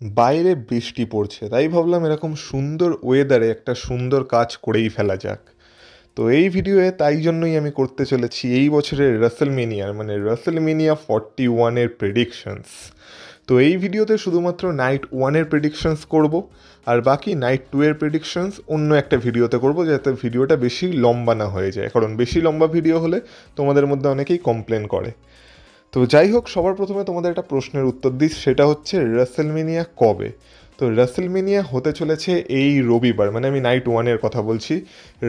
বাইরে বৃষ্টি পড়ছে, তাই ভাবলাম এরকম সুন্দর ওয়েদারে একটা সুন্দর কাজ করেই ফেলা যাক। তো এই ভিডিওয়ে তাই জন্যই আমি করতে চলেছি এই বছরের রাসেলমেনিয়ার রাসেলমেনিয়া 41-এর প্রেডিকশনস। তো এই ভিডিওতে শুধুমাত্র নাইট 1-এর প্রেডিকশনস করব, আর বাকি নাইট 2-এর প্রেডিকশনস অন্য একটা ভিডিওতে করব, যাতে ভিডিওটা বেশি লম্বা না হয়ে যায়, কারণ বেশি লম্বা ভিডিও হলে তোমাদের মধ্যে অনেকেই কমপ্লেন করে। তো যাই হোক, সবার প্রথমে তোমাদের একটা প্রশ্নের উত্তর দিই, সেটা হচ্ছে রাসেলমেনিয়া কবে। তো রাসেলমেনিয়া হতে চলেছে এই রবিবার, মানে আমি নাইট 1-এর কথা বলছি।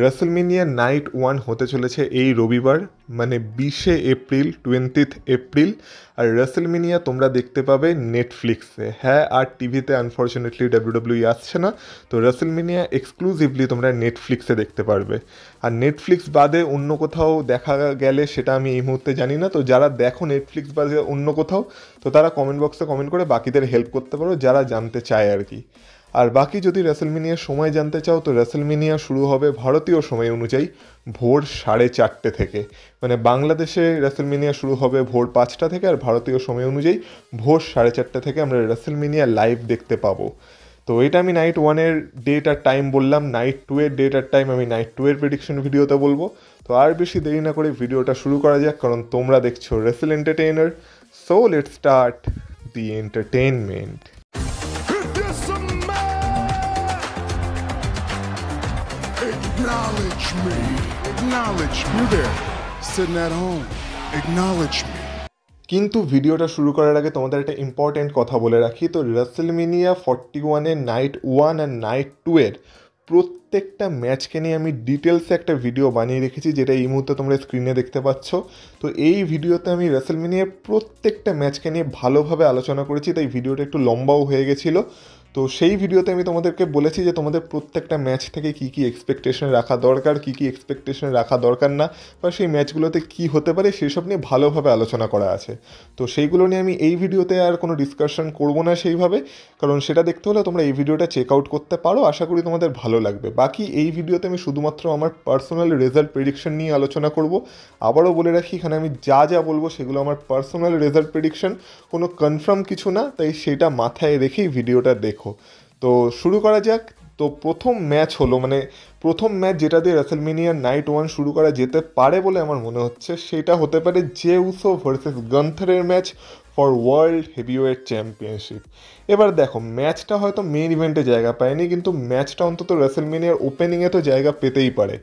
রাসেলমেনিয়া নাইট 1 হতে চলেছে এই রবিবার, মানে 20শে এপ্রিল, 20th এপ্রিল। আর রাসেলমেনিয়া তোমরা দেখতে পাবে নেটফ্লিক্সে, হ্যাঁ, আর টিভিতে আনফর্চুনেটলি ডাব্লিউডাব্লিউই আসছে না। তো রাসেলমেনিয়া এক্সক্লুসিভলি তোমরা নেটফ্লিক্সে দেখতে পারবে। আর নেটফ্লিক্স বাদে অন্য কোথাও দেখা গেলে সেটা আমি এই মুহূর্তে জানি না। তো যারা দেখো নেটফ্লিক্স বাদে অন্য কোথাও, তো তারা কমেন্ট বক্সে কমেন্ট করে বাকিদের হেল্প করতে পারো, যারা জানতে চায় আর কি। আর বাকি যদি রাসেলমেনিয়ার সময় জানতে চাও, তো রাসেলমেনিয়া শুরু হবে ভারতীয় সময় অনুযায়ী ভোর 4:30 থেকে, মানে বাংলাদেশে রাসেলমেনিয়া শুরু হবে ভোর 5টা থেকে, আর ভারতীয় সময় অনুযায়ী ভোর 4:30 থেকে আমরা রাসেলমেনিয়া লাইভ দেখতে পাবো। তো এটা আমি নাইট 1-এর ডেট আর টাইম বললাম। নাইট 2-এর ডেট আর টাইম আমি নাইট 2-এর প্রেডিকশন ভিডিওতে বলবো। তো আর বেশি দেরি না করে ভিডিওটা শুরু করা যাক, কারণ তোমরা দেখছো Rachel entertainer. So let's start the entertainment. Acknowledge me. Acknowledge me. You there, sitting at home. Acknowledge me. কিন্তু ভিডিওটা শুরু করার আগে তোমাদের একটা ইম্পর্টেন্ট কথা বলে রাখি। তো রাসেলমেনিয়া 41-এর নাইট 1 আর নাইট 2-এর প্রত্যেকটা ম্যাচকে নিয়ে আমি ডিটেলসে একটা ভিডিও বানিয়ে রেখেছি, যেটা এই মুহূর্তে তোমরা স্ক্রিনে দেখতে পাচ্ছ। তো এই ভিডিওতে আমি রাসেলমেনিয়ার প্রত্যেকটা ম্যাচকে নিয়ে ভালোভাবে আলোচনা করেছি, তাই ভিডিওটা একটু লম্বাও হয়ে গেছিলো। তো সেই ভিডিওতে আমি তোমাদেরকে বলেছি যে তোমাদের প্রত্যেকটা ম্যাচ থেকে কী কী এক্সপেকটেশন রাখা দরকার, কী কী এক্সপেকটেশন রাখা দরকার না, বা সেই ম্যাচগুলোতে কী হতে পারে সেসব নিয়ে ভালোভাবে আলোচনা করা আছে। তো সেইগুলো নিয়ে আমি এই ভিডিওতে আর কোনো ডিসকাশন করবো না সেইভাবে, কারণ সেটা দেখতে হলে তোমরা এই ভিডিওটা চেক আউট করতে পারো। আশা করি তোমাদের ভালো লাগবে। বাকি এই ভিডিওতে আমি শুধুমাত্র আমার পার্সোনাল রেজাল্ট প্রেডিকশন নিয়ে আলোচনা করব। আবারও বলে রাখি, এখানে আমি যা যা বলবো সেগুলো আমার পার্সোনাল রেজাল্ট প্রেডিকশন, কোনো কনফার্ম কিছু না, তাই সেটা মাথায় রেখেই ভিডিওটা দেখো। তো শুরু করা যাক। তো প্রথম ম্যাচ হলো, প্রথম ম্যাচ যেটা দিয়ে রাসেলমেনিয়ার নাইট 1 শুরু করা যেতে পারে বলে আমার মনে হচ্ছে, সেটা হতে পারে জে উসো ভার্সেস গান্থারের match for world heavyweight championship. এবার দেখো, ম্যাচটা হয়তো মেইন ইভেন্টে জায়গা পায়নি, কিন্তু ম্যাচটা অন্তত রাসেলমেনিয়ার ওপেনিংয়ে তো জায়গা পেতেই পারে।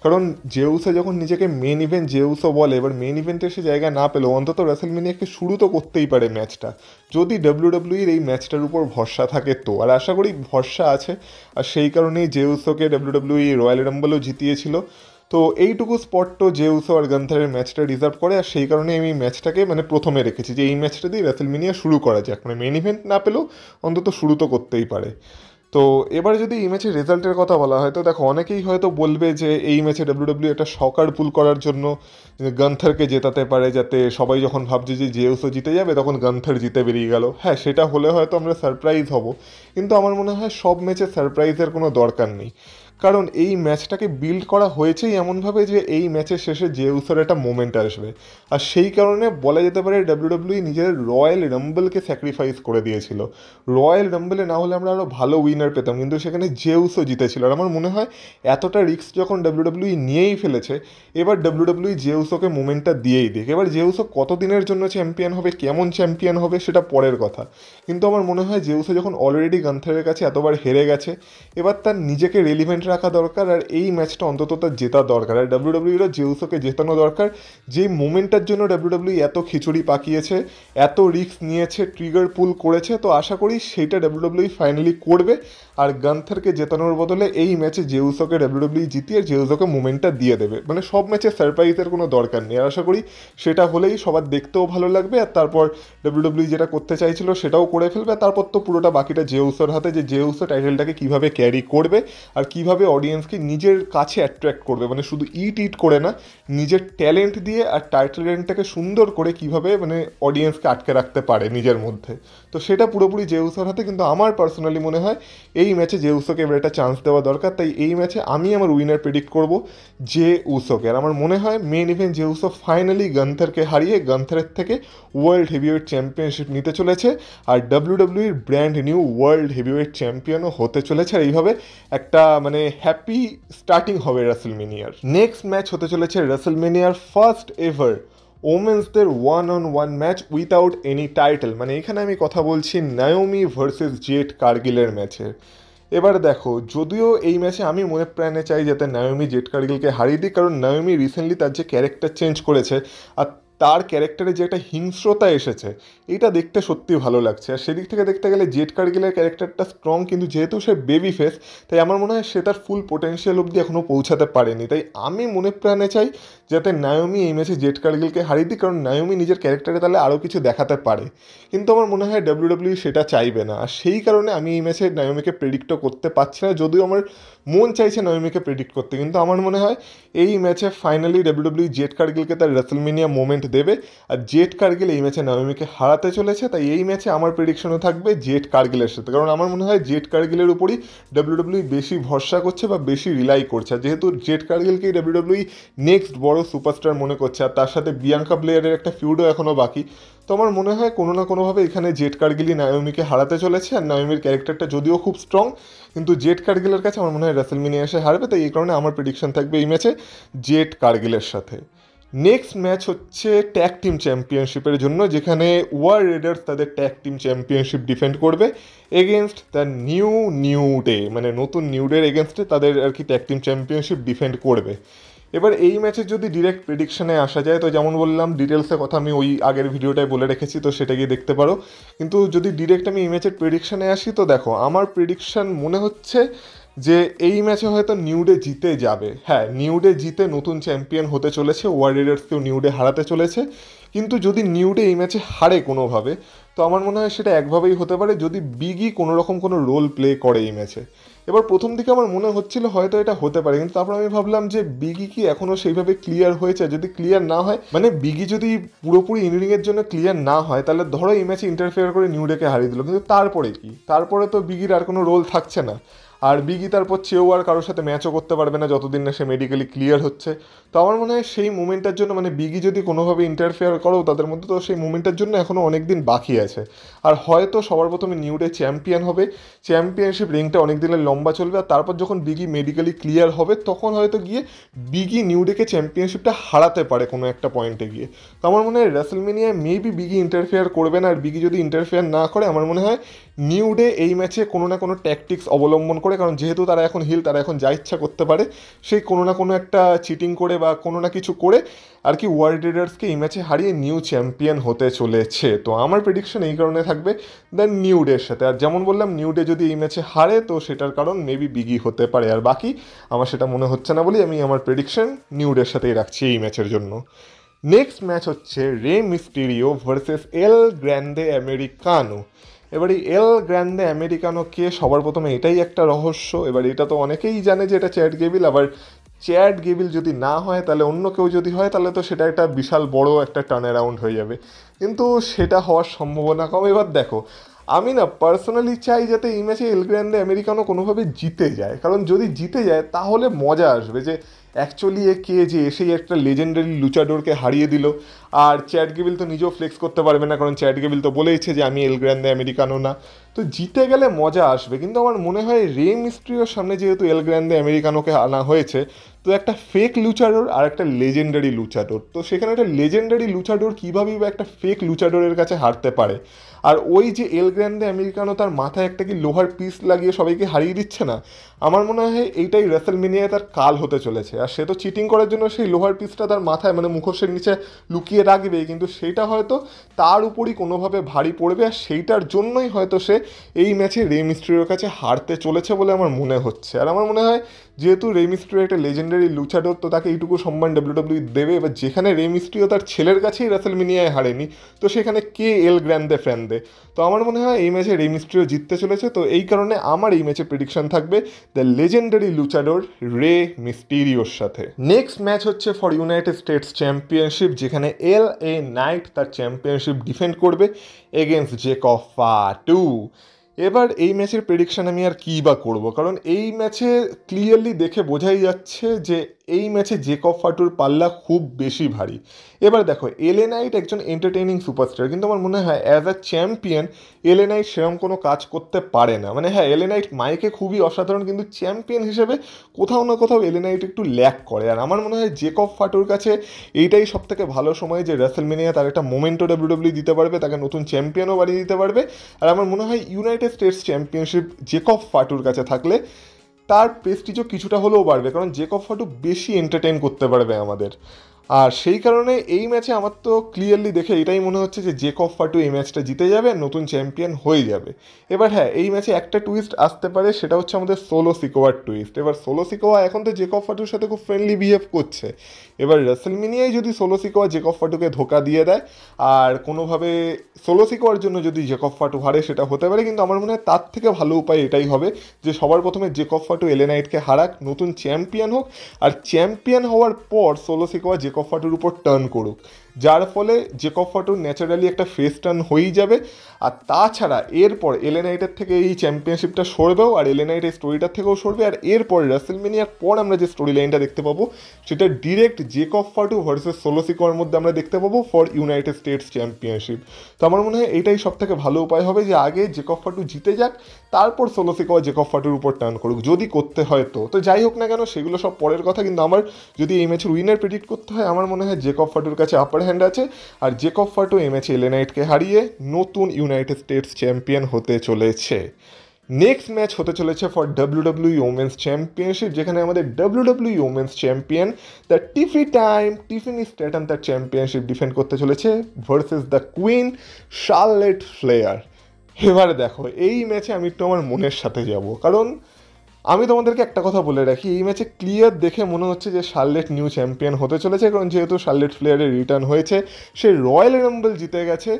কারণ জেউসো যখন নিজেকে মেন ইভেন্ট জেউসো বলে, এবার মেন ইভেন্টে সে জায়গা না পেলেও অন্তত রাসেলমেনিয়াকে শুরু তো করতেই পারে ম্যাচটা, যদি ডাব্লিউডাব্লিউইর এই ম্যাচটার উপর ভরসা থাকে তো। আর আশা করি ভরসা আছে, আর সেই কারণেই জেউসোকে ডাব্লিউডাব্লিউই রয়্যাল রাম্বলও জিতিয়েছিল। তো এইটুকু স্পট তো জেউসো আর গান্থারের ম্যাচটা ডিজার্ভ করে, আর সেই কারণে আমি ম্যাচটাকে প্রথমে রেখেছি, যে এই ম্যাচটা দিয়ে রাসেলমেনিয়া শুরু করা যাক, মেন ইভেন্ট না পেলেও অন্তত শুরু তো করতেই পারে। তো এবার যদি এই ম্যাচের রেজাল্টের কথা বলা হয়, তো দেখো অনেকেই হয়তো বলবে যে এই ম্যাচে ডাব্লিউডাব্লিউ একটা শকার পুল করার জন্য গান্থারকে জেতাতে পারে, যাতে সবাই যখন ভাবছে যে জেউসো জিতে যাবে তখন গান্থার জিতে বেরিয়ে গেল। হ্যাঁ, সেটা হলে হয়তো আমরা সারপ্রাইজ হব, কিন্তু আমার মনে হয় সব ম্যাচে সারপ্রাইজের কোনো দরকার নেই। কারণ এই ম্যাচটাকে বিল্ড করা হয়েছেই এমনভাবে যে এই ম্যাচের শেষে জেউসোর একটা মোমেন্ট আসবে, আর সেই কারণে বলা যেতে পারে ডাব্লিউডাব্লিউ নিজের রয়্যাল রাম্বলকে স্যাক্রিফাইস করে দিয়েছিল। রয়্যাল রাম্বলে না হলে আমরা আরও ভালো উইনার পেতাম, কিন্তু সেখানে জেউসো জিতেছিল। আর আমার মনে হয় এতটা রিস্ক যখন ডাব্লিউডাব্লিউ নিয়েই ফেলেছে, এবার ডাব্লিউডাব্লিউ জেউসোকে মোমেন্টটা দিয়েই দিক। এবার জেউসো কতদিনের জন্য চ্যাম্পিয়ন হবে, কেমন চ্যাম্পিয়ন হবে, সেটা পরের কথা। কিন্তু আমার মনে হয় জেউসো যখন অলরেডি গান্থারের কাছে এতবার হেরে গেছে, এবার তার নিজেকে রেলিভেন্ট রাখা দরকার, আর এই ম্যাচটা অন্তত তার জেতা দরকার। আর ডাব্লিউডাব্লিউরও জেউসোকে জেতানো দরকার, যেই মোমেন্টটার জন্য ডাব্লিউডাব্লিউ এত খিচুড়ি পাকিয়েছে, এত রিস্ক নিয়েছে, ট্রিগার পুল করেছে। তো আশা করি সেইটা ডাব্লিউডাব্লিউ ফাইনালি করবে, আর গান্থারকে জেতানোর বদলে এই ম্যাচে জেউসোকে ডাব্লিউডাব্লিউ জিতিয়ে জেউসোকে মোমেন্টটা দিয়ে দেবে। সব ম্যাচে সারপ্রাইজের কোনো দরকার নেই, আর আশা করি সেটা হলেই সবার দেখতেও ভালো লাগবে। আর তারপর ডাব্লিউডাব্লিউ যেটা করতে চাইছিল সেটাও করে ফেলবে, তারপর তো পুরোটা বাকিটা জেউসোর হাতে, যে জেউসো টাইটেলটাকে কীভাবে ক্যারি করবে আর কীভাবে কিভাবে অডিয়েন্সকে নিজের কাছে অ্যাট্রাক্ট করবে, মানে শুধু ইট করে না, নিজের ট্যালেন্ট দিয়ে আর টাইটেল রেঞ্জটাকে সুন্দর করে কিভাবে মানে অডিয়েন্সকে আটকে রাখতে পারে নিজের মধ্যে। তো সেটা পুরোপুরি জে উসোর হাতে, কিন্তু আমার পার্সোনালি মনে হয় এই ম্যাচে জে উসোকে এবার একটা চান্স দেওয়া দরকার। তাই এই ম্যাচে আমি আমার উইনার প্রেডিক্ট করব জে উসোকে। আর আমার মনে হয় main event Jey Uso finally গান্থারকে হারিয়ে গান্থারের থেকে ওয়ার্ল্ড হেভিওয়েট চ্যাম্পিয়নশিপ নিতে চলেছে, আর ডাব্লিউডাব্লিউইর ব্র্যান্ড নিউ ওয়ার্ল্ড হেভিওয়েট চ্যাম্পিয়নও হতে চলেছে। আর এইভাবে একটা মানে হ্যাপি স্টার্টিং হবে রাসেলমেনিয়ার। নেক্সট ম্যাচ হতে চলেছে রাসেলমেনিয়ার ফার্স্ট এভার ওমেন্সদের 1-on-1 match without any title. মানে এখানে আমি কথা বলছি নায়োমি ভার্সেস জেড কার্গিলের ম্যাচের। এবার দেখো, যদিও এই ম্যাচে আমি মনে প্রাণে চাই যাতে নায়োমি জেড কার্গিলকে হারিয়ে দিই, কারণ নায়োমি রিসেন্টলি তার যে ক্যারেক্টার চেঞ্জ করেছে আর তার ক্যারেক্টারে যে একটা হিংস্রতা এসেছে, এটা দেখতে সত্যি ভালো লাগছে। আর সেদিক থেকে দেখতে গেলে জেড কার্গিলের ক্যারেক্টারটা স্ট্রং, কিন্তু যেহেতু সে বেবি ফেস, তাই আমার মনে হয় সে তার ফুল পোটেনশিয়াল অবধি এখনও পৌঁছাতে পারেনি। তাই আমি মনে প্রাণে চাই যাতে নায়োমি এই ম্যাচে জেড কার্গিলকে হারিয়ে দিই, কারণ নায়োমি নিজের ক্যারেক্টারে তাহলে আরও কিছু দেখাতে পারে। কিন্তু আমার মনে হয় ডাব্লিউডাব্লিউ সেটা চাইবে না, আর সেই কারণে আমি এই ম্যাচে নায়োমিকে প্রেডিক্টও করতে পারছি না, যদিও আমার মন চাইছে নায়োমিকে প্রেডিক্ট করতে। কিন্তু আমার মনে হয় এই ম্যাচে ফাইনালি ডাব্লিউডাব্লিউ জেড কার্গিলকে তার রাসেলমেনিয়া মোমেন্ট দেবে, আর জেড কার্গিল এই ম্যাচে নায়োমিকে হারাতে চলেছে। তাই এই ম্যাচে আমার প্রেডিকশনও থাকবে জেড কার্গিলের সাথে, কারণ আমার মনে হয় জেড কার্গিলের উপরই ডাব্লিউডাব্লিউ বেশি ভরসা করছে বা বেশি রিলাই করছে। আর যেহেতু জেড কার্গিলকেই ডাব্লিউডাব্লিউ নেক্সট বড় সুপারস্টার মনে করছে, আর তার সাথে বিয়াঙ্কা ব্লেয়ারের একটা ফিউডও এখনও বাকি, তো আমার মনে হয় কোনো না কোনোভাবে এখানে জেড কার্গিলই নায়োমিকে হারাতে চলেছে। আর নায়োমির ক্যারেক্টারটা যদিও খুব স্ট্রং, কিন্তু জেড কার্গিলের কাছে আমার মনে হয় রাসেলমেনিয়া এসে হারবে। তাই এই কারণে আমার প্রেডিকশন থাকবে এই ম্যাচে জেড কার্গিলের সাথে। নেক্সট ম্যাচ হচ্ছে ট্যাগ টিম চ্যাম্পিয়নশিপের জন্য, যেখানে ওয়ার রেডার্স তাদের ট্যাগ টিম চ্যাম্পিয়নশিপ ডিফেন্ড করবে এগেনস্ট দ্য নিউ ডে, মানে নতুন নিউ ডের এগেনস্টে তাদের আর কি ট্যাগ টিম চ্যাম্পিয়নশিপ ডিফেন্ড করবে। এবার এই ম্যাচের যদি ডিরেক্ট প্রেডিকশনে আসা যায়, তো যেমন বললাম ডিটেলসের কথা আমি ওই আগের ভিডিওটায় বলে রেখেছি, তো সেটা গিয়ে দেখতে পারো। কিন্তু যদি ডিরেক্ট আমি এই ম্যাচের প্রেডিকশনে আসি, তো দেখো আমার প্রেডিকশন মনে হচ্ছে যে এই ম্যাচে হয়তো নিউ ডে জিতে যাবে। হ্যাঁ, নিউ ডে জিতে নতুন চ্যাম্পিয়ন হতে চলেছে, ওয়ার রেডার্সকেও নিউ ডে হারাতে চলেছে। কিন্তু যদি নিউ ডে এই ম্যাচে হারে কোনোভাবে, তো আমার মনে হয় সেটা একভাবেই হতে পারে যদি বিগি কোনো রকম কোনো রোল প্লে করে এই ম্যাচে। এবার প্রথম দিকে আমার মনে হচ্ছিল হয়তো এটা হতে পারে, কিন্তু তারপর আমি ভাবলাম যে বিগি কি এখনও সেইভাবে ক্লিয়ার হয়েছে? যদি ক্লিয়ার না হয়, মানে বিগি যদি পুরোপুরি ইনিংয়ের জন্য ক্লিয়ার না হয়, তাহলে ধরো এই ম্যাচে ইন্টারফেয়ার করে নিউ ডেকে হারিয়ে দিল, কিন্তু তারপরে কি? তারপরে তো বিগির আর কোনো রোল থাকছে না। আর বিগি তারপর চেয়েও আর কারোর সাথে ম্যাচও করতে পারবে না যতদিন না সে মেডিকেলি ক্লিয়ার হচ্ছে। তো আমার মনে হয় সেই মুমেন্টটার জন্য, মানে বিগি যদি কোনোভাবে ইন্টারফেয়ার করো তাদের মধ্যে, তো সেই মুমেন্টের জন্য এখনও অনেক দিন বাকি আছে। আর হয়তো সবার প্রথমে নিউ ডে চ্যাম্পিয়ন হবে, চ্যাম্পিয়নশিপ রিংটা অনেক দিনের লম্বা চলবে, আর তারপর যখন বিগি মেডিকেলি ক্লিয়ার হবে তখন হয়তো গিয়ে বিগি নিউ ডেকে চ্যাম্পিয়নশিপটা হারাতে পারে কোনো একটা পয়েন্টে গিয়ে। তো আমার মনে হয় রাসেলমেনিয়ায় মেবি বিগি ইন্টারফেয়ার করবে না, আর বিগি যদি ইন্টারফেয়ার না করে, আমার মনে হয় নিউ ডে এই ম্যাচে কোনো না কোনো ট্যাকটিক্স অবলম্বন করে, কারণ যেহেতু তারা এখন হিল, তারা এখন যা ইচ্ছা করতে পারে, সেই কোনো না কোনো একটা চিটিং করে বা কোনো না কিছু করে আর কি ওয়ার্ল্ড রেডার্সকে এই ম্যাচে হারিয়ে নিউ চ্যাম্পিয়ন হতে চলেছে। তো আমার প্রেডিকশন এই কারণে থাকবে দ্য নিউ ডের সাথে। আর যেমন বললাম নিউ ডে যদি এই ম্যাচে হারে, তো সেটার কারণ মেবি বিগি হতে পারে, আর বাকি আমার সেটা মনে হচ্ছে না বলে আমি আমার প্রেডিকশন নিউ ডের সাথেই রাখছি এই ম্যাচের জন্য। নেক্সট ম্যাচ হচ্ছে রে মিস্টেরিও ভার্সেস এল গ্র্যান্ডে আমেরিকানো। এবার এই এল গ্র্যান্ডে আমেরিকানোকে সবার প্রথমে এটাই একটা রহস্য। এবার এটা তো অনেকেই জানে যে এটা চ্যাড গেবিল, আবার চ্যাড গেবিল যদি না হয় তাহলে অন্য কেউ যদি হয়, তাহলে তো সেটা একটা বিশাল বড় একটা টার্ন অ্যারাউন্ড হয়ে যাবে, কিন্তু সেটা হওয়ার সম্ভাবনা কম। এবার দেখো, আমি না পার্সোনালি চাই যাতে এই ম্যাচে এল গ্র্যান্ডে আমেরিকানো কোনোভাবে জিতে যায়, কারণ যদি জিতে যায় তাহলে মজা আসবে যে অ্যাকচুয়ালি এ কে যে এসেই একটা লেজেন্ডারি লুচাডোরকে হারিয়ে দিল। আর চ্যাড গেবিল তো নিজেও ফ্লেক্স করতে পারবে না, কারণ চ্যাড গেবিল তো বলেইছে যে আমি এল গ্র্যান্ডে আমেরিকানো না। তো জিতে গেলে মজা আসবে, কিন্তু আমার মনে হয় রে মিস্ট্রিওর সামনে যেহেতু এল গ্র্যান্ডে আমেরিকানোকে আনা হয়েছে, তো একটা ফেক লুচাডোর আর একটা লেজেন্ডারি লুচাডোর, তো সেখানে একটা লেজেন্ডারি লুচাডোর কীভাবেই বা একটা ফেক লুচাডোরের কাছে হারতে পারে? আর ওই যে এল গ্র্যান্ডে আমেরিকানো তার মাথায় একটা কি লোহার পিস লাগিয়ে সবাইকে হারিয়ে দিচ্ছে না? আমার মনে হয় এইটাই রাসেলমেনিয়ায় তার কাল হতে চলেছে। আর সে তো চিটিং করার জন্য সেই লোহার পিসটা তার মাথায় মানে মুখোশের নিচে লুকিয়ে রাখবে, কিন্তু সেইটা হয়তো তার উপরই কোনোভাবে ভারী পড়বে, আর সেইটার জন্যই হয়তো সে এই ম্যাচে রে মিস্ট্রিওর কাছে হারতে চলেছে বলে আমার মনে হচ্ছে। আর আমার মনে হয় যেহেতু রে মিস্ট্রিও একটা লেজেন্ডারি লুচাডোর, তো তাকে এইটুকু সম্মান ডাব্লিউডাব্লিউ দেবে। এবার যেখানে রে মিস্ট্রিও তার ছেলের কাছেই রাসেলমেনিয়ায় হারেনি, তো সেখানে কে এল গ্র্যান্ডে ফ্যানদে। তো আমার মনে হয় এই ম্যাচে রে মিস্ট্রিও জিততে চলেছে। তো এই কারণে আমার এই ম্যাচে প্রেডিকশন থাকবে দ্য লেজেন্ডারি লুচাডোর রে মিস্টিরিওর সাথে। নেক্সট ম্যাচ হচ্ছে ফর ইউনাইটেড স্টেটস চ্যাম্পিয়নশিপ, যেখানে এল এ নাইট তার চ্যাম্পিয়নশিপ ডিফেন্ড করবে এগেনস্ট জেকব ফাটু। এবার এই ম্যাচের প্রেডিকশন আমি আর কী বা করবো, কারণ এই ম্যাচে ক্লিয়ারলি দেখে বোঝাই যাচ্ছে যে এই ম্যাচে জেকব ফাটুর পাল্লা খুব বেশি ভারী। এবার দেখো, এলএ নাইট একজন এন্টারটেইনিং সুপারস্টার, কিন্তু আমার মনে হয় as a champion LA night সেরকম কোনো কাজ করতে পারে না। মানে হ্যাঁ, এলএ নাইট মাইকে খুবই অসাধারণ, কিন্তু চ্যাম্পিয়ন হিসেবে কোথাও না কোথাও এলএ নাইট একটু ল্যাক করে। আর আমার মনে হয় জেকব ফাটুর কাছে এইটাই সব থেকে ভালো সময় যে রাসেলমেনিয়া তার একটা মোমেন্টো ডাব্লিউডাব্লিউ দিতে পারবে, তাকে নতুন চ্যাম্পিয়নও বানিয়ে দিতে পারবে। আর আমার মনে হয় ইউনাইটেড স্টেটস চ্যাম্পিয়নশিপ জেকব ফাটুর কাছে থাকলে তার প্রেস্টিজও কিছুটা হলেও বাড়বে, কারণ জেকব ফাটু বেশি এন্টারটেইন করতে পারবে আমাদের। আর সেই কারণে এই ম্যাচে আমার তো ক্লিয়ারলি দেখে এটাই মনে হচ্ছে যে জেকব ফাটু এই ম্যাচটা জিতে যাবে আর নতুন চ্যাম্পিয়ন হয়ে যাবে। এবার হ্যাঁ, এই ম্যাচে একটা টুইস্ট আসতে পারে, সেটা হচ্ছে আমাদের সোলো সিকোয়ার টুইস্ট। এবার সোলো সিকোয়া এখন তো জেকব ফাটুর সাথে খুব ফ্রেন্ডলি বিহেভ করছে। এবার রাসেলমেনিয়ায় যদি সোলো সিকোয়া জেকব ফাটুকে ধোকা দিয়ে দেয় আর কোনোভাবে সোলো সিকোয়ার জন্য যদি জেকব ফাটু হারে, সেটা হতে পারে। কিন্তু আমার মনে হয় তার থেকে ভালো উপায় এটাই হবে যে সবার প্রথমে জেকব ফাটু এলএ নাইটকে হারাক, নতুন চ্যাম্পিয়ন হোক, আর চ্যাম্পিয়ন হওয়ার পর সোলো সিকোয়া জেকব ফাটুর উপর টার্ন করুক, যার ফলে জেকব ফাটুর ন্যাচারালি একটা ফেস টার্ন হয়েই যাবে। আর তাছাড়া এরপর এলএ নাইটের থেকে এই চ্যাম্পিয়নশিপটা সরবেও, আর এলএ নাইট এই স্টোরিটার থেকেও সরবে। আর এরপর রাসেলমেনিয়ার পর আমরা যে স্টোরি লাইনটা দেখতে পাবো, সেটা ডিরেক্ট জেকব ফাটু ভার্সেস সোলো সিকোয়ার মধ্যে আমরা দেখতে পাবো ফর ইউনাইটেড স্টেটস চ্যাম্পিয়নশিপ। তো আমার মনে হয় এটাই সব থেকে ভালো উপায় হবে যে আগে জেকব ফাটু জিতে যাক, তারপর সোলো সিকোয়া জেকব ফাটুর উপর টার্ন করুক, যদি করতে হয়। তো যাই হোক না কেন, সেগুলো সব পরের কথা। কিন্তু আমার যদি এই ম্যাচের উইনার প্রেডিক্ট করতে হয়, আমার মনে হয় জেকব ফাটুর কাছে আপার হ্যান্ড আছে, আর জেকব ফাটু এই ম্যাচে এলএ নাইটকে হারিয়ে নতুন ইউনাইটেড স্টেটস চ্যাম্পিয়ন হতে চলেছে। নেক্সট ম্যাচ হতে চলেছে ফর ডাব্লিউডাব্লিউই ওমেন্স চ্যাম্পিয়নশিপ, যেখানে আমাদের WWE women's champion the Tiffany Stratton তার চ্যাম্পিয়নশিপ ডিফেন্ড করতে চলেছে versus the queen Charlotte Flair. এবার দেখো, এই ম্যাচে আমি একটু আমার মনের সাথে যাব, কারণ আমি তোমাদেরকে একটা কথা বলে রাখি, এই ম্যাচে ক্লিয়ার দেখে মনে হচ্ছে যে শার্লেট নিউ চ্যাম্পিয়ন হতে চলেছে, কারণ যেহেতু শার্লেট ফ্লেয়ারের রিটার্ন হয়েছে, সে রয়্যাল রাম্বল জিতে গেছে।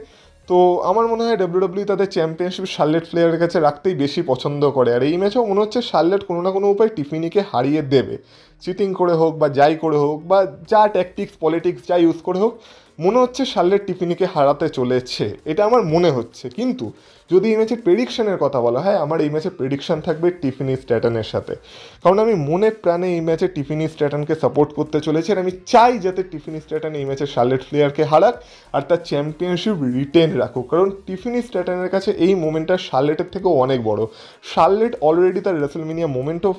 তো আমার মনে হয় ডাব্লিউডাব্লিউ তাদের চ্যাম্পিয়নশিপ শার্লেট ফ্লেয়ারের কাছে রাখতেই বেশি পছন্দ করে। আর এই ম্যাচেও মনে হচ্ছে শার্লেট কোনো না কোনো উপায় টিফিনিকে হারিয়ে দেবে, চিটিং করে হোক বা যাই করে হোক, বা যা ট্যাকটিক্স পলিটিক্স যা ইউজ করে হোক, মনে হচ্ছে শার্লেট টিফিনিকে হারাতে চলেছে, এটা আমার মনে হচ্ছে। কিন্তু যদি এই ম্যাচের প্রেডিকশনের কথা বলা হয়, আমার এই ম্যাচের প্রেডিকশন থাকবে টিফিনি স্ট্যাটনের সাথে, কারণ আমি মনে প্রাণে এই ম্যাচে টিফিনি স্ট্যাটনকে সাপোর্ট করতে চলেছি। আর আমি চাই যাতে টিফিনি স্ট্যাটন এই ম্যাচে শার্লেট ফ্লেয়ারকে হারাক আর তার চ্যাম্পিয়নশিপ রিটেন রাখুক, কারণ টিফিনি স্ট্যাটনের কাছে এই মোমেন্টটা শার্লেটের থেকেও অনেক বড়। শার্লেট অলরেডি তার রাসেলমেনিয়া মোমেন্টও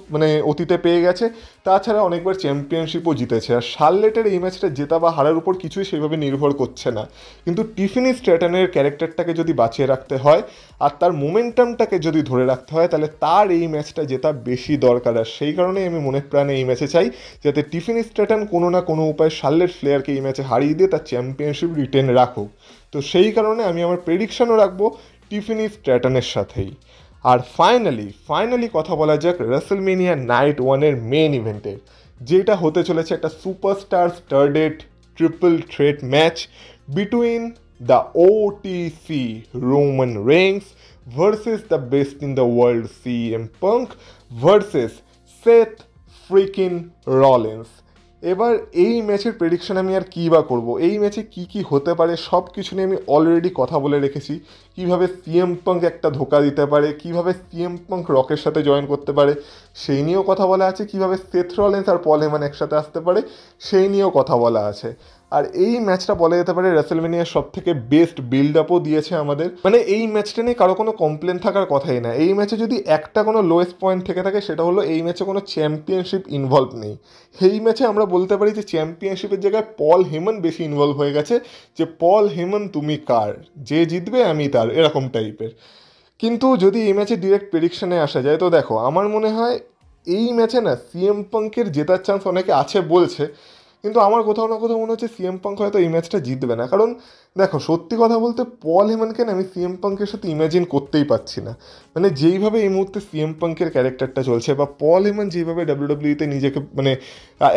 অতীতে পেয়ে গেছে, তাছাড়া অনেকবার চ্যাম্পিয়নশিপও জিতেছে। আর শার্লেটের এই ম্যাচটা জেতা বা হারার উপর কিছুই সেইভাবে নির্ভর করছে না, কিন্তু টিফিনি স্ট্যাটনের ক্যারেক্টারটাকে যদি বাঁচিয়ে রাখতে হয় আর তার মোমেন্টামটাকে যদি ধরে রাখতে হয়, তাহলে তার এই ম্যাচটা জেতা বেশি দরকার। আর সেই কারণেই আমি মনে প্রাণে এই ম্যাচে চাই যাতে টিফিনি স্ট্যাটন কোনো না কোনো উপায়ে শার্লেট ফ্লেয়ারকে এই ম্যাচে হারিয়ে দিয়ে তার চ্যাম্পিয়নশিপ রিটেন রাখুক। তো সেই কারণে আমি আমার প্রেডিকশনও রাখবো টিফিনি স্ট্যাটনের সাথেই। আর ফাইনালি কথা বলা যাক রাসেলমেনিয়া নাইট ওয়ানের মেন ইভেন্টের, যেটা হতে চলেছে একটা superstar studded triple threat match between the OTC Roman Reigns versus the best in the world CM Punk versus Seth freakin Rollins. এবার এই ম্যাচের প্রেডিকশন আমি আর কী বা করবো, এই ম্যাচে কী কী হতে পারে সব কিছু নিয়ে আমি অলরেডি কথা বলে রেখেছি। কীভাবে সিএম পাঙ্ক একটা ধোকা দিতে পারে, কীভাবে সিএম পাঙ্ক রকের সাথে জয়েন করতে পারে সেই নিয়েও কথা বলা আছে, কীভাবে সেথ রলিন্স আর পল হেমান একসাথে আসতে পারে সেই নিয়েও কথা বলা আছে। আর এই ম্যাচটা বলা যেতে পারে রাসেলমেনিয়ার সব থেকে বেস্ট বিল্ড আপও দিয়েছে আমাদের। মানে এই ম্যাচটা নিয়ে কারো কোনো কমপ্লেন থাকার কথাই না। এই ম্যাচে যদি একটা কোনো লোয়েস্ট পয়েন্ট থেকে থাকে, সেটা হলো এই ম্যাচে কোনো চ্যাম্পিয়নশিপ ইনভলভ নেই। এই ম্যাচে আমরা বলতে পারি যে চ্যাম্পিয়নশিপের জায়গায় পল হেমান বেশি ইনভলভ হয়ে গেছে, যে পল হেমান তুমি কার, যে জিতবে আমি তার, এরকম টাইপের। কিন্তু যদি এই ম্যাচে ডিরেক্ট প্রেডিকশনে আসা যায়, তো দেখো আমার মনে হয় এই ম্যাচে না সিএম পাঙ্কের জেতার চান্স অনেকে আছে বলছে, কিন্তু আমার কোথাও না কোথাও মনে হচ্ছে সিএম পাঙ্ক হয়তো এই ম্যাচটা জিতবে না। কারণ দেখো, সত্যি কথা বলতে পল হেমনকে না আমি সিএম পাঙ্কের সাথে ইমাজিন করতেই পারছি না। মানে যেইভাবে এই মুহূর্তে সিএম পাঙ্কের ক্যারেক্টারটা চলছে, বা পল হেমন যেইভাবে ডাব্লিউডাব্লিউতে নিজেকে মানে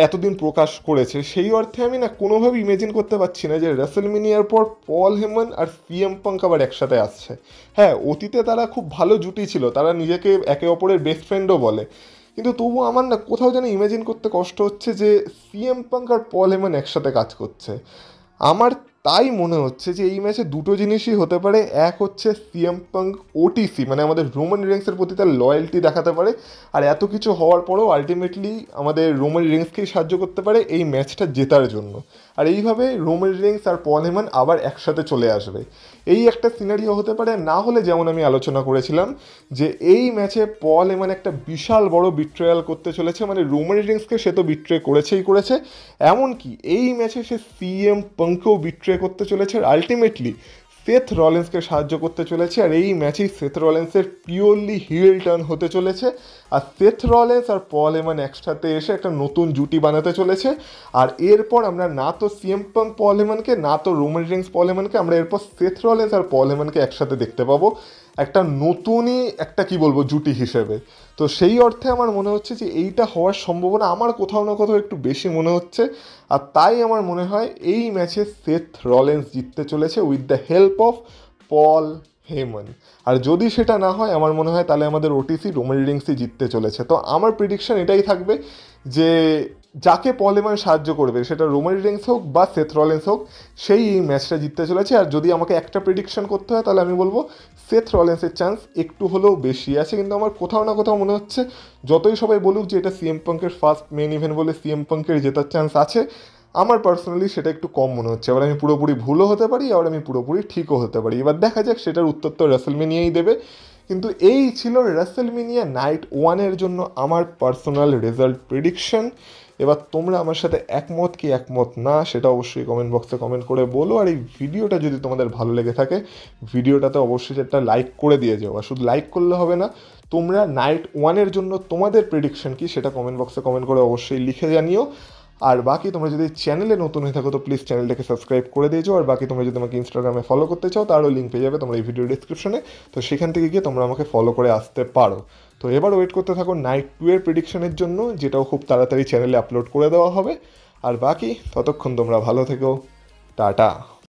এতদিন প্রকাশ করেছে, সেই অর্থে আমি না কোনোভাবে ইমাজিন করতে পারছি না যে রেসলমেনিয়ার পর পল হেমন আর সিএম পাঙ্ক আবার একসাথে আসছে। হ্যাঁ, অতীতে তারা খুব ভালো জুটি ছিল, তারা নিজেকে একে অপরের বেস্ট ফ্রেন্ডও বলে, কিন্তু তবুও আমার না কোথাও যেন ইমাজিন করতে কষ্ট হচ্ছে যে সিএম পাঙ্ক আর পল হেমন একসাথে কাজ করছে। আমার তাই মনে হচ্ছে যে এই ম্যাচে দুটো জিনিসই হতে পারে। এক হচ্ছে সিএম পাঙ্ক ওটিসি মানে আমাদের রোমান রিংসের প্রতি তার লয়্যালটি দেখাতে পারে, আর এত কিছু হওয়ার পরেও আলটিমেটলি আমাদের রোমান রিংসকেই সাহায্য করতে পারে এই ম্যাচটা জেতার জন্য। আর এইভাবে রোমান রিংস আর পল হেমন আবার একসাথে চলে আসবে, এই একটা সিনারিও হতে পারে। না হলে যেমন আমি আলোচনা করেছিলাম যে এই ম্যাচে পল হেমন একটা বিশাল বড় বিট্রেয়াল করতে চলেছে, মানে রোমান রিংসকে সে তো বিট্রে করেছে, এমনকি এই ম্যাচে সে সিএম পাঙ্ককেও বিট্রে করতে চলেছে, আর আলটিমেটলি সেথ রলিন্সকে সাহায্য করতে চলেছে। আর এই ম্যাচেই সেথ রলিন্সের পিওরলি হিল টার্ন হতে চলেছে, আর সেথ রলিন্স আর পল হেমন একসাথে এসে একটা নতুন জুটি বানাতে চলেছে। আর এরপর আমরা না তো সিএম পাঙ্ক পল হেমনকে, না তো রোমান রিংস পল হেমনকে, আমরা এরপর সেথ রলিন্স আর পল হেমনকে একসাথে দেখতে পাবো একটা নতুনই একটা কি বলবো জুটি হিসেবে। তো সেই অর্থে আমার মনে হচ্ছে যে এইটা হওয়ার সম্ভাবনা আমার কোথাও না কোথাও একটু বেশি মনে হচ্ছে। আর তাই আমার মনে হয় এই ম্যাচে সেথ রলিন্স জিততে চলেছে উইথ দ্য হেল্প অফ পল হেমন। আর যদি সেটা না হয় আমার মনে হয় তাহলে আমাদের ওটিসি রোমান রিংসই জিততে চলেছে। তো আমার প্রেডিকশন এটাই থাকবে যে যাকে পল হেমন সাহায্য করবে, সেটা রোমান রিংস হোক বা সেথ রলিন্স হোক, সেই এই ম্যাচটা জিততে চলেছে। আর যদি আমাকে একটা প্রেডিকশন করতে হয় তাহলে আমি বলবো সেথ রলিন্সের চান্স একটু হলেও বেশি আছে। কিন্তু আমার কোথাও না কোথাও মনে হচ্ছে যতই সবাই বলুক যে এটা সিএম পাঙ্কের ফার্স্ট মেন ইভেন্ট বলে সিএম পাঙ্কের জেতার চান্স আছে, আমার পার্সোনালি সেটা একটু কম মনে হচ্ছে। এবার আমি পুরোপুরি ভুলও হতে পারি, আবার আমি পুরোপুরি ঠিকও হতে পারি। এবার দেখা যাক, সেটার উত্তর তো রেসলমেনিয়াই দেবে। কিন্তু এই ছিল রেসলমেনিয়া নাইট 1-এর জন্য আমার পার্সোনাল রেজাল্ট প্রেডিকশন। এবার তোমরা আমার সাথে একমত কি একমত না সেটা অবশ্যই কমেন্ট বক্সে কমেন্ট করে বলো। আর এই ভিডিওটা যদি তোমাদের ভালো লেগে থাকে, ভিডিওটাতে অবশ্যই একটা লাইক করে দিয়ে যাও। আর শুধু লাইক করলে হবে না, তোমরা নাইট 1-এর জন্য তোমাদের প্রেডিকশন কি সেটা কমেন্ট বক্সে কমেন্ট করে অবশ্যই লিখে জানিও। আর বাকি তোমরা যদি চ্যানেলে নতুন হয়ে থাকো তো প্লিজ চ্যানেলটাকে সাবস্ক্রাইব করে দিয়েছো। আর বাকি তোমরা যদি আমাকে ইনস্টাগ্রামে ফলো করতে চাও তারও লিঙ্ক পেয়ে যাবে তোমরা এই ভিডিও ডিসক্রিপশনে, তো সেখান থেকে গিয়ে তোমরা আমাকে ফলো করে আসতে পারো। তো এবার ওয়েট করতে থাকো নাইট 2-এর প্রেডিকশনের জন্য, যেটাও খুব তাড়াতাড়ি চ্যানেলে আপলোড করে দেওয়া হবে। আর বাকি ততক্ষণ তোমরা ভালো থেকো, টাটা।